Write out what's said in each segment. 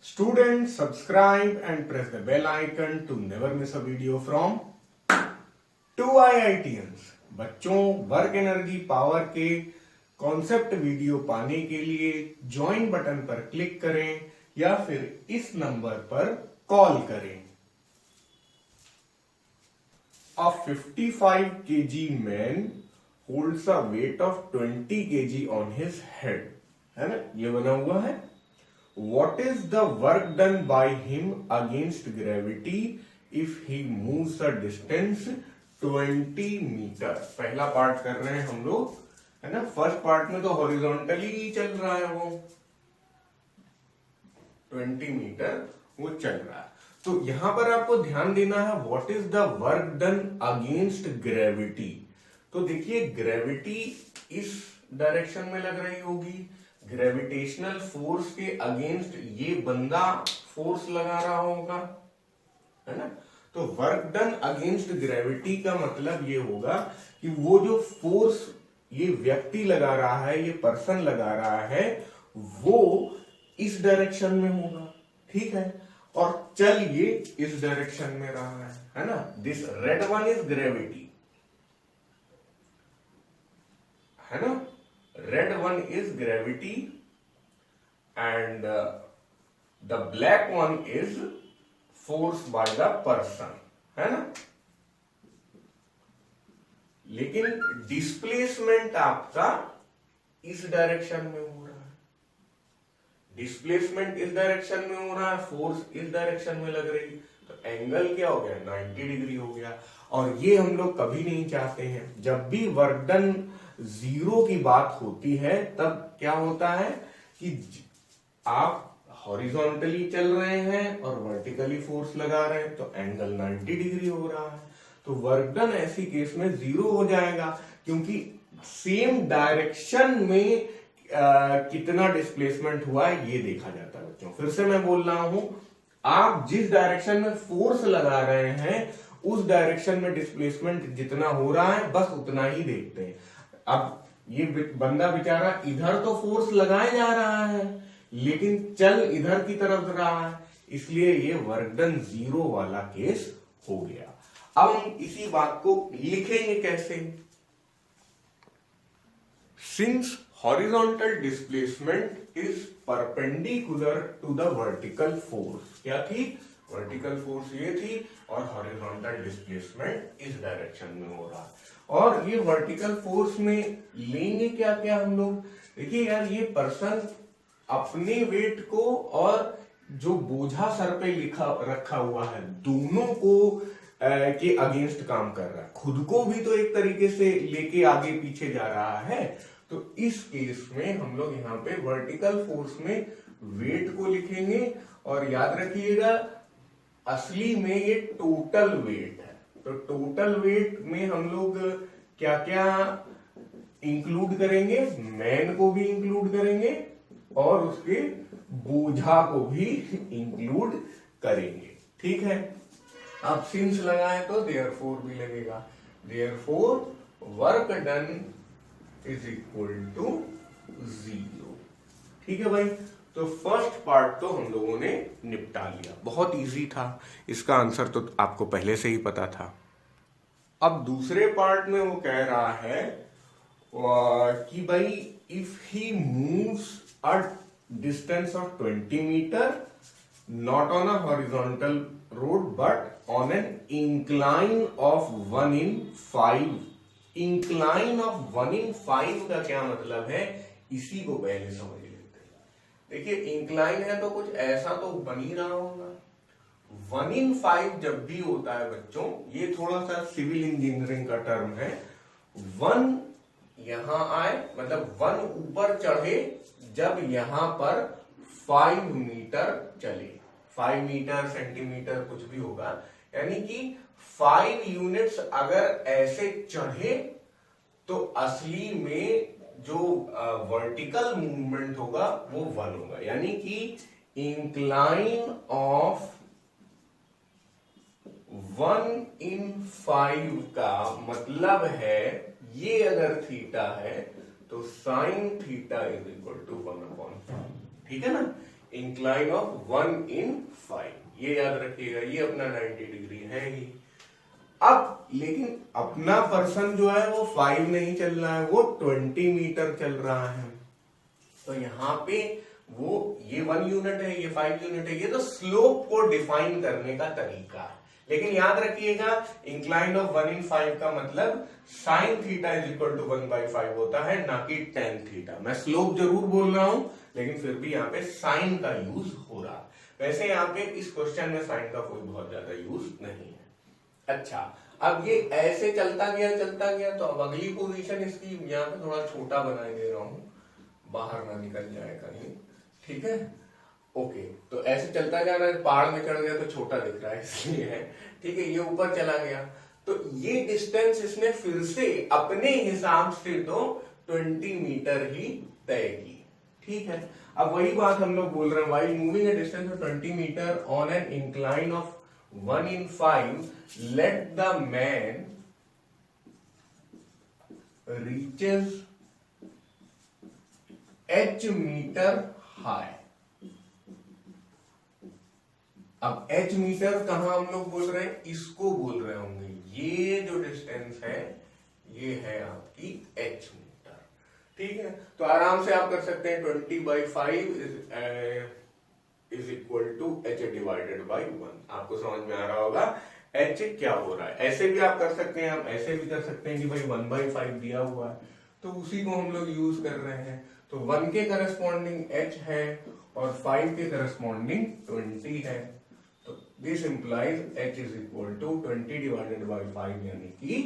Students, subscribe and press the bell icon to never miss a video from 2IITians। बच्चों, work energy power के concept video पाने के लिए join button पर click करें या फिर इस नंबर पर कॉल करें। A 55 kg man holds a weight of 20 kg on his head, है ना, ये बना हुआ है। What is the work done by him against gravity if he moves a distance 20 metre. पहला पार्ट कर रहे हैं हम लोग, है ना। फर्स्ट पार्ट में तो हॉरिजॉन्टली चल रहा है, वो 20 मीटर वो चल रहा है। तो यहां पर आपको ध्यान देना है, what is the work done against gravity. तो देखिए, ग्रेविटी इस डायरेक्शन में लग रही होगी, ग्रेविटेशनल फोर्स के अगेंस्ट ये बंदा फोर्स लगा रहा होगा, है ना। तो वर्क डन अगेंस्ट ग्रेविटी का मतलब ये होगा कि वो जो फोर्स ये व्यक्ति लगा रहा है, ये पर्सन लगा रहा है, वो इस डायरेक्शन में होगा, ठीक है। और चल ये इस डायरेक्शन में रहा है ना। This red one is gravity, है ना। Red one is gravity and the black one is force by the person, है ना। लेकिन डिस्प्लेसमेंट आपका इस डायरेक्शन में हो रहा है, डिस्प्लेसमेंट इस डायरेक्शन में हो रहा है, फोर्स इस डायरेक्शन में लग रही, तो एंगल क्या हो गया, 90 डिग्री हो गया। और ये हम लोग कभी नहीं चाहते हैं। जब भी वर्क डन जीरो की बात होती है तब क्या होता है कि आप हॉरिजॉन्टली चल रहे हैं और वर्टिकली फोर्स लगा रहे हैं, तो एंगल 90 डिग्री हो रहा है। तो वर्क डन ऐसी केस में जीरो हो जाएगा, क्योंकि सेम डायरेक्शन में कितना डिस्प्लेसमेंट हुआ है ये देखा जाता है। बच्चों, फिर से मैं बोल रहा हूं, आप जिस डायरेक्शन में फोर्स लगा रहे हैं उस डायरेक्शन में डिस्प्लेसमेंट जितना हो रहा है बस उतना ही देखते हैं। अब ये बंदा बेचारा इधर तो फोर्स लगाए जा रहा है लेकिन चल इधर की तरफ रहा है, इसलिए ये वर्क डन जीरो वाला केस हो गया। अब हम इसी बात को लिखेंगे कैसे। Since horizontal displacement is perpendicular to the vertical force, क्या थी, वर्टिकल फोर्स ये थी और हॉरिजॉन्टल डिस्प्लेसमेंट इस डायरेक्शन में हो रहा है। और ये वर्टिकल फोर्स में लेंगे क्या क्या हम लोग। देखिए यार, ये पर्सन अपने वेट को और जो बोझा सर पे रखा हुआ है दोनों को के अगेंस्ट काम कर रहा है, खुद को भी तो एक तरीके से लेके आगे पीछे जा रहा है। तो इस केस में हम लोग यहाँ पे वर्टिकल फोर्स में वेट को लिखेंगे और याद रखिएगा असली में ये टोटल वेट है। तो टोटल वेट में हम लोग क्या क्या इंक्लूड करेंगे, मैन को भी इंक्लूड करेंगे और उसके बोझा को भी इंक्लूड करेंगे, ठीक है। आप सिंस लगाए तो देयरफॉर भी लगेगा, therefore work done is equal to zero, ठीक है भाई। तो फर्स्ट पार्ट तो हम लोगों ने निपटा लिया, बहुत इजी था, इसका आंसर तो आपको पहले से ही पता था। अब दूसरे पार्ट में वो कह रहा है कि भाई if he moves a distance of 20 metre not on a horizontal road but on an incline of 1/5। Incline of 1/5 का क्या मतलब है, इसी को पहले समझ लेते हैं। देखिए, इंक्लाइन है तो कुछ ऐसा तो बन ही रहा होगा। 1/5 जब भी होता है बच्चों, ये थोड़ा सा सिविल इंजीनियरिंग का टर्म है। 1 यहां आए मतलब 1 ऊपर चढ़े जब यहां पर 5 मीटर चले, 5 मीटर सेंटीमीटर कुछ भी होगा, यानी कि 5 यूनिट्स अगर ऐसे चढ़े तो असली में जो वर्टिकल मूवमेंट होगा वो 1 होगा। यानी कि इंक्लाइन ऑफ 1/5 का मतलब है, ये अगर थीटा है तो sine theta is equal to 1/5, ठीक है ना। Incline of 1/5। ये याद रखिएगा, ये अपना 90 डिग्री है ही। अब लेकिन अपना पर्सन जो है वो 5 नहीं चल रहा है, वो 20 मीटर चल रहा है। तो यहां पे वो ये 1 यूनिट है, ये 5 यूनिट है। ये तो स्लोप को डिफाइन करने का तरीका है। लेकिन याद रखिएगा इंक्लाइन ऑफ 1/5 का मतलब sine theta is equal to 1/5 होता है, ना कि टेन थीटा। मैं स्लोप जरूर बोल रहा हूं, लेकिन फिर भी यहाँ पे साइन का यूज हो रहा है। वैसे यहाँ पे इस क्वेश्चन में साइन का कोई बहुत ज्यादा यूज नहीं है। अच्छा, अब ये ऐसे चलता गया, तो अब अगली पोजीशन इसकी यहाँ पे थोड़ा छोटा बना दे रहा हूं, बाहर ना निकल जाए कहीं। ठीक है, ओके। तो ऐसे चलता जा रहा है, पहाड़ में चढ़ गया तो छोटा दिख रहा है इसलिए है। ठीक है, ये ऊपर चला गया, तो ये डिस्टेंस इसने फिर से अपने हिसाब से तो 20 मीटर ही तय की। ठीक है, अब वही बात हम लोग बोल रहे हैं, while moving a distance of 20 metre on an incline of 1/5, let the man reaches h metre high. अब h मीटर कहां हम लोग बोल रहे हैं, इसको बोल रहे होंगे। ये जो डिस्टेंस है ये है आपकी h मीटर। ठीक है, तो आराम से आप कर सकते हैं 20/5 is equal to h divided by 1। आपको समझ में आ रहा होगा h क्या हो रहा है। ऐसे भी आप कर सकते हैं, आप ऐसे भी कर सकते हैं कि भाई 1/5 दिया हुआ है तो उसी को हम लोग यूज कर रहे हैं। तो 1 के करस्पॉन्डिंग h है और 5 के करस्पॉन्डिंग 20 है। तो this implies h is equal to 20 divided by 5 यानी कि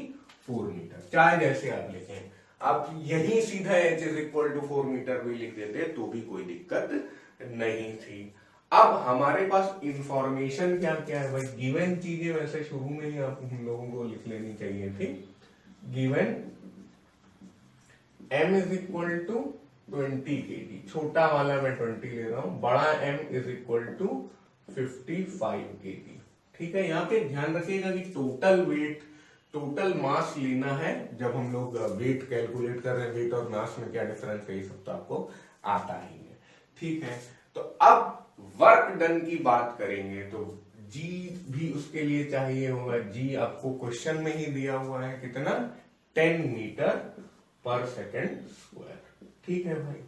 4 मीटर। चाहे जैसे आप लिखें, आप यही सीधा h is equal to 4 metre भी लिख देते तो भी कोई दिक्कत नहीं थी। अब हमारे पास इंफॉर्मेशन क्या क्या है भाई, गिवन चीजें वैसे शुरू में ही आप हम लोगों को लिख लेनी चाहिए थी। Given m is equal to 20 kg, छोटा वाला मैं 20 ले रहा हूं, बड़ा m is equal to 55 kg। ठीक है, यहाँ पे ध्यान रखिएगा कि टोटल वेट, टोटल मास लेना है। जब हम लोग वेट कैलकुलेट कर रहे हैं, वेट और मास में क्या डिफरेंस है ये सब तो आपको आता ही है। ठीक है, तो अब वर्क डन की बात करेंगे तो जी भी उसके लिए चाहिए होगा। जी आपको क्वेश्चन में ही दिया हुआ है, कितना, 10 मीटर पर सेकेंड स्क्वायर। ठीक है भाई,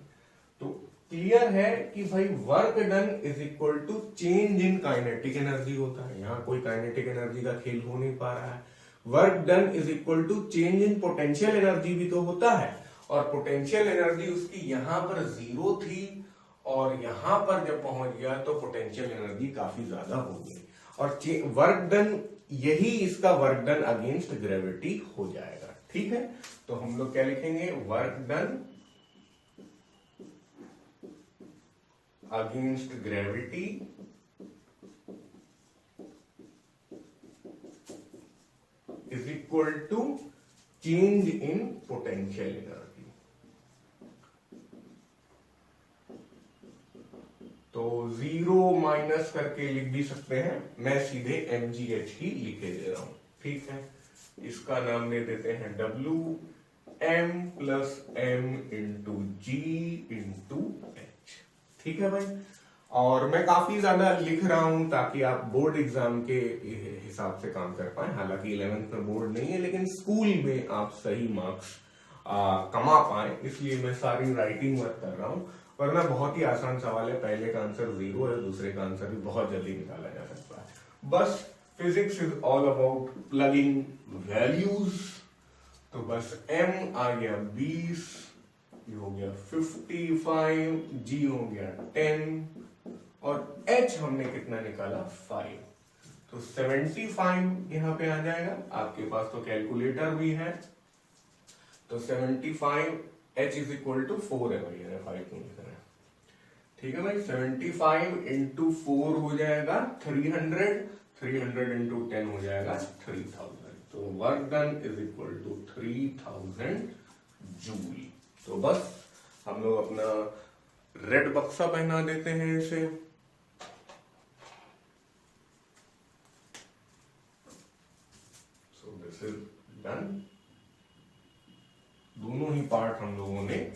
तो क्लियर है कि भाई work done is equal to change in kinetic energy होता है। यहां कोई काइनेटिक एनर्जी का खेल हो नहीं पा रहा है। Work done is equal to change in potential energy भी तो होता है, और पोटेंशियल एनर्जी उसकी यहां पर 0 थी और यहां पर जब पहुंच गया तो पोटेंशियल एनर्जी काफी ज्यादा हो गई। और वर्क डन, यही इसका वर्क डन अगेंस्ट ग्रेविटी हो जाएगा। ठीक है, तो हम लोग क्या लिखेंगे, work done against gravity is equal to change in potential energy. तो 0 माइनस करके लिख भी सकते हैं, मैं सीधे mgh ही लिखे दे रहा हूं। ठीक है, इसका नाम दे देते हैं W, m plus m into g into h। ठीक है भाई, और मैं काफी ज्यादा लिख रहा हूं ताकि आप बोर्ड एग्जाम के हिसाब से काम कर पाए। हालांकि 11th में बोर्ड नहीं है, लेकिन स्कूल में आप सही मार्क्स कमा पाए, इसलिए मैं सारी राइटिंग वर्क कर रहा हूं। वरना बहुत ही आसान सवाल है, पहले का आंसर 0 है, दूसरे का आंसर भी बहुत जल्दी निकाला जा सकता है। बस physics is all about plugging values. तो बस m आ गया 20, ये हो गया 55, g हो गया 10 और h हमने कितना निकाला 5। तो 75 यहां पे आ जाएगा। आपके पास तो कैलकुलेटर भी है, तो 75 h इज इक्वल टू 4 है भाई, 5 क्यों लिख रहे हैं। ठीक है भाई, 75 इंटू 4 हो जाएगा 300, 300 इंटू 10 हो जाएगा 3000। तो work done is equal to 3000 joule. तो बस हम लोग अपना रेड बक्सा पहना देते हैं इसे। So this is done. दोनों ही पार्ट हम लोगों ने